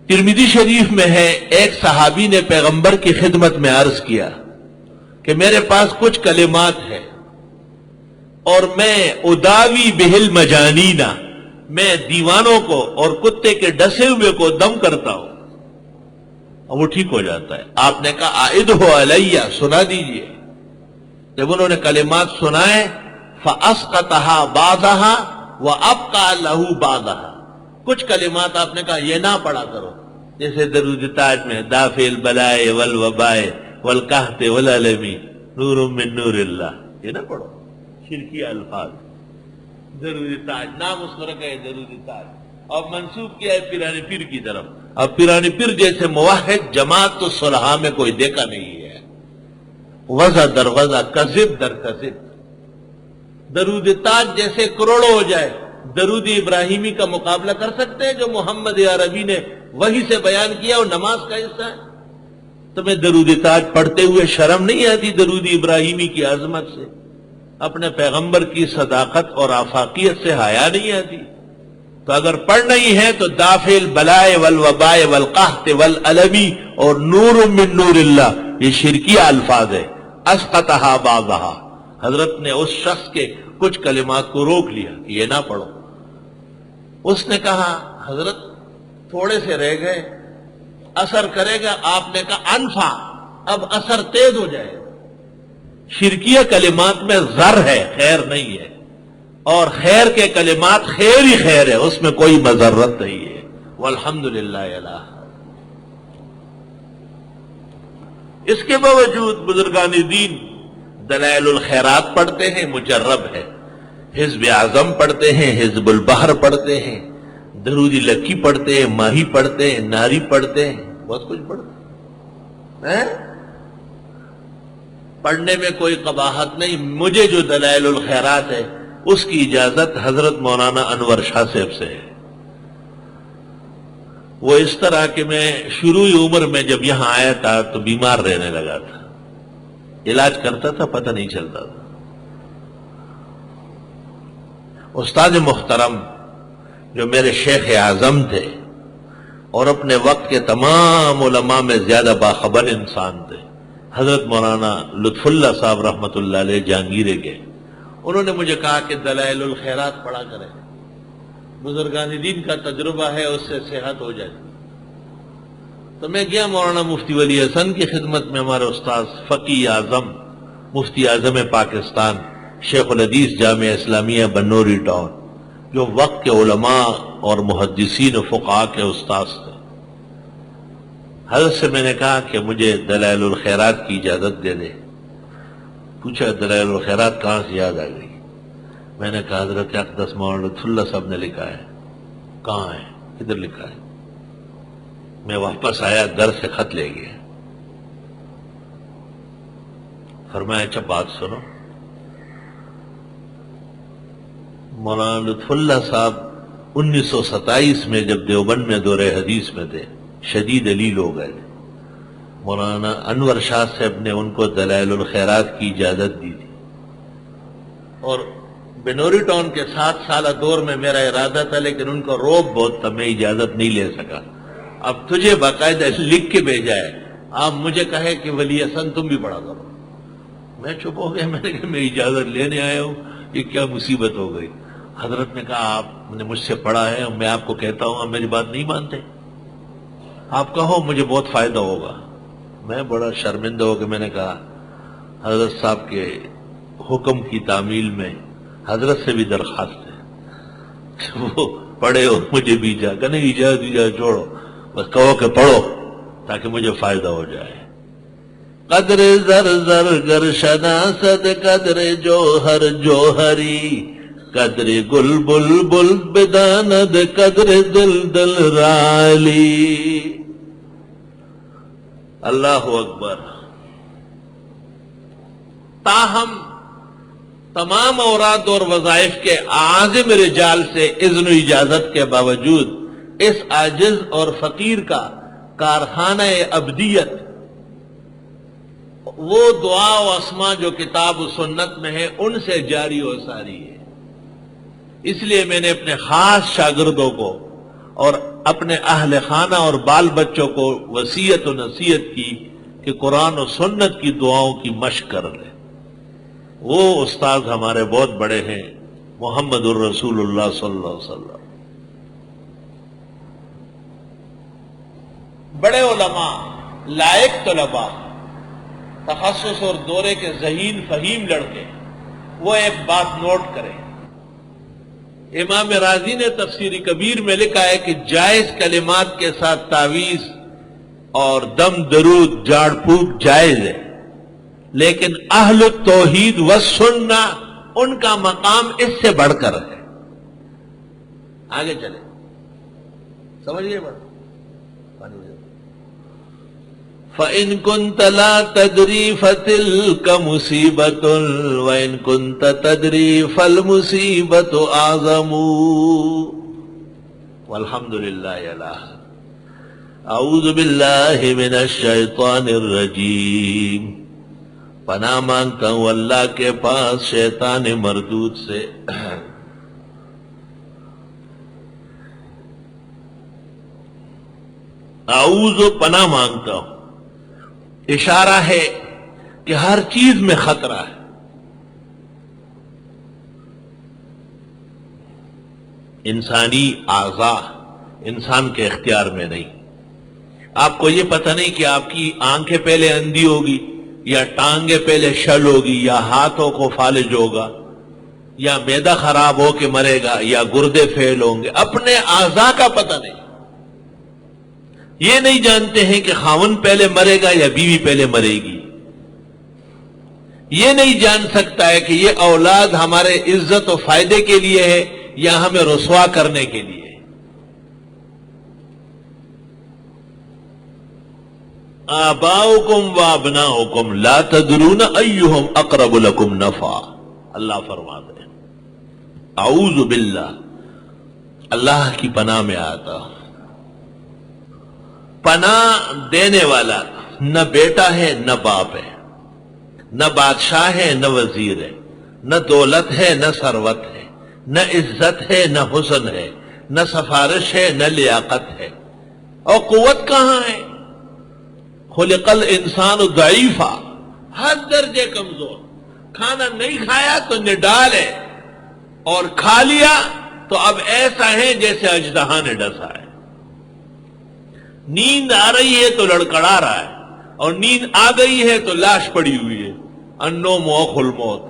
ترمذی شریف میں ہے، ایک صحابی نے پیغمبر کی خدمت میں عرض کیا کہ میرے پاس کچھ کلمات ہیں اور میں اداوی بہل مجانینا، میں دیوانوں کو اور کتے کے ڈسے ہوئے کو دم کرتا ہوں اور وہ ٹھیک ہو جاتا ہے۔ آپ نے کہا عائد ہو علیہ، سنا دیجئے۔ جب انہوں نے کلمات سنائے فاسقطها بعضها وابقى له بعضها، کچھ کلمات آپ نے کہا یہ نہ پڑھا کرو، جیسے درود تاج میں دافع البلاء والوباء والقحط والالم نور من نور اللہ، یہ نہ پڑھو، شرکی الفاظ۔ درود تاج نام اس کو رکھا ہے درود تاج، اور منسوب کیا ہے پیرانی پیر کی طرف۔ اب پیرانی پیر جیسے موحد جماعت تو صلحاء میں کوئی دیکھا نہیں ہے، وضع در وضع، کذب در کذب۔ درود تاج جیسے کروڑوں ہو جائے، درود ابراہیمی کا مقابلہ کر سکتے ہیں جو محمد عربی نے وحی سے بیان کیا اور نماز کا حصہ ہے؟ تمہیں درود تاج پڑھتے ہوئے شرم نہیں آتی درود ابراہیمی کی عظمت سے؟ اپنے پیغمبر کی صداقت اور آفاقیت سے حیا نہیں آتی؟ تو اگر پڑھنا ہی ہے تو دافع البلاء والوباء والقحط والالم اور نور من نور اللہ، یہ شرکیہ الفاظ ہے۔ اسقطها بعضها، حضرت نے اس شخص کے کچھ کلمات کو روک لیا کہ یہ نہ پڑھو۔ اس نے کہا حضرت تھوڑے سے رہ گئے، اثر کرے گا؟ آپ نے کہا انفع، اب اثر تیز ہو جائے گا۔ شرکیہ کلمات میں زر ہے، خیر نہیں ہے، اور خیر کے کلمات خیر ہی خیر ہے، اس میں کوئی مضرت نہیں ہے۔ والحمدللہ الہ۔ اس کے باوجود بزرگان دین دلائل الخیرات پڑھتے ہیں، مجرب ہے، حزب اعظم پڑھتے ہیں، حزب البحر پڑھتے ہیں، درود لکی پڑھتے ہیں، ماہی پڑھتے ہیں، ناری پڑھتے ہیں، بہت کچھ پڑھتے ہیں۔ پڑھنے میں کوئی قباحت نہیں۔ مجھے جو دلائل الخیرات ہے اس کی اجازت حضرت مولانا انور شاہ صاحب سے ہے۔ وہ اس طرح کہ میں شروعی عمر میں جب یہاں آیا تھا تو بیمار رہنے لگا تھا، علاج کرتا تھا، پتہ نہیں چلتا تھا۔ استاد محترم جو میرے شیخ اعظم تھے اور اپنے وقت کے تمام علماء میں زیادہ باخبر انسان تھے، حضرت مولانا لطف اللہ صاحب رحمۃ اللہ علیہ جہانگیرے کے، انہوں نے مجھے کہا کہ دلائل الخیرات پڑھا کریں، بزرگان دین کا تجربہ ہے، اس سے صحت ہو جائے۔ تو میں گیا مولانا مفتی ولی حسن کی خدمت میں، ہمارے استاد فقی اعظم مفتی اعظم پاکستان شیخ الحدیث جامعہ اسلامیہ بنوری ٹاؤن، جو وقت کے علماء اور محدثین و فقہاء کے استاد تھے۔ حضرت سے میں نے کہا کہ مجھے دلائل الخیرات کی اجازت دے دے۔ پوچھا دلائل الخیرات کہاں سے یاد آ گئی؟ میں نے کہا حضرت اقدس مولانا لطف اللہ صاحب نے لکھا ہے۔ کہاں ہے؟ ادھر لکھا ہے۔ میں واپس آیا، در سے خط لے گیا، فرمایا اچھا بات سنو، مولانا لطف اللہ صاحب 1927 میں جب دیوبند میں دورہ حدیث میں تھے، شدید علیل ہو گئے تھے، مولانا انور شاہ صاحب نے ان کو دلائل الخیرات کی اجازت دی تھی، اور بنوری ٹاؤن کے 7 سالہ دور میں میرا ارادہ تھا، لیکن ان کو روب بہت تھا، میں اجازت نہیں لے سکا۔ اب تجھے باقاعدہ لکھ کے بھیجا ہے، آپ مجھے کہے کہ ولی حسن تم بھی پڑھا کرو۔ میں چپ ہو گیا، میں نے کہا میں اجازت لینے آیا ہوں، یہ کیا مصیبت ہو گئی؟ حضرت نے کہا آپ نے مجھ سے پڑھا ہے اور میں آپ کو کہتا ہوں آپ میری بات نہیں مانتے، آپ کہو مجھے بہت فائدہ ہوگا۔ میں بڑا شرمندہ ہو کے میں نے کہا حضرت صاحب کے حکم کی تعمیل میں حضرت سے بھی درخواست ہے کہ وہ پڑھے اور مجھے بھی نہیں اجازت چھوڑو، بس کہو کہ پڑھو تاکہ مجھے فائدہ ہو جائے۔ قدر زر زر گر شناسد قدر جوہر جوہری، قدر گل بل بل بداند قدر دل دل رالی۔ اللہ اکبر۔ تاہم تمام اوراد اور وظائف کے عازم رجال سے اذن و اجازت کے باوجود اس عاجز اور فقیر کا کارخانہ ابدیت، وہ دعا و اسما جو کتاب و سنت میں ہے، ان سے جاری و ساری ہے۔ اس لیے میں نے اپنے خاص شاگردوں کو اور اپنے اہل خانہ اور بال بچوں کو وصیت و نصیحت کی کہ قرآن و سنت کی دعاؤں کی مشق کر لیں۔ وہ استاد ہمارے بہت بڑے ہیں، محمد الرسول اللہ صلی اللہ علیہ وسلم۔ بڑے علماء، لائق طلباء، تخصص اور دورے کے ذہین فہیم لڑکے، وہ ایک بات نوٹ کریں۔ امام راضی نے تفسیر کبیر میں لکھا ہے کہ جائز کلمات کے ساتھ تعویذ اور دم درود جھاڑ پھونک جائز ہے، لیکن اہل التوحید والسنہ ان کا مقام اس سے بڑھ کر ہے۔ آگے چلیں، سمجھئے بڑھ فَإِن كُنْتَ لَا تَدْرِي فَتِلْكَ مُصِيبَةٌ وَإِن كُنْتَ تَدْرِي فَالْمُصِيبَةُ أَعْظَمُ وَالْحَمْدُ لِلَّهِ عَلَىٰ اعوذ باللہ من الشیطان الرجیم۔ پناہ مانگتا ہوں اللہ کے پاس شیطان مردود سے۔ اعوذ پناہ مانگتا ہوں، اشارہ ہے کہ ہر چیز میں خطرہ ہے۔ انسانی اعضاء انسان کے اختیار میں نہیں۔ آپ کو یہ پتہ نہیں کہ آپ کی آنکھیں پہلے اندھی ہوگی یا ٹانگیں پہلے شل ہوگی یا ہاتھوں کو فالج ہوگا یا معدہ خراب ہو کے مرے گا یا گردے فیل ہوں گے، اپنے اعضاء کا پتہ نہیں۔ یہ نہیں جانتے ہیں کہ خاوند پہلے مرے گا یا بیوی پہلے مرے گی۔ یہ نہیں جان سکتا ہے کہ یہ اولاد ہمارے عزت و فائدے کے لیے ہے یا ہمیں رسوا کرنے کے لیے۔ آباؤکم و ابناؤکم لا تدرون ایہم اقرب لکم نفعا، اللہ فرماتے ہیں۔ اعوذ باللہ، اللہ کی پناہ میں آتا ہوں۔ پناہ دینے والا نہ بیٹا ہے نہ باپ ہے، نہ بادشاہ ہے نہ وزیر ہے، نہ دولت ہے نہ ثروت ہے، نہ عزت ہے نہ حسن ہے، نہ سفارش ہے نہ لیاقت ہے، اور قوت کہاں ہے؟ خلق الانسان ضعیفا، ہر درجے کمزور۔ کھانا نہیں کھایا تو نڈال ہے، اور کھا لیا تو اب ایسا ہے جیسے اژدہا نے ڈسا ہے۔ نیند آ رہی ہے تو لڑکڑا رہا ہے، اور نیند آ گئی ہے تو لاش پڑی ہوئی ہے۔ النوم موخ الموت۔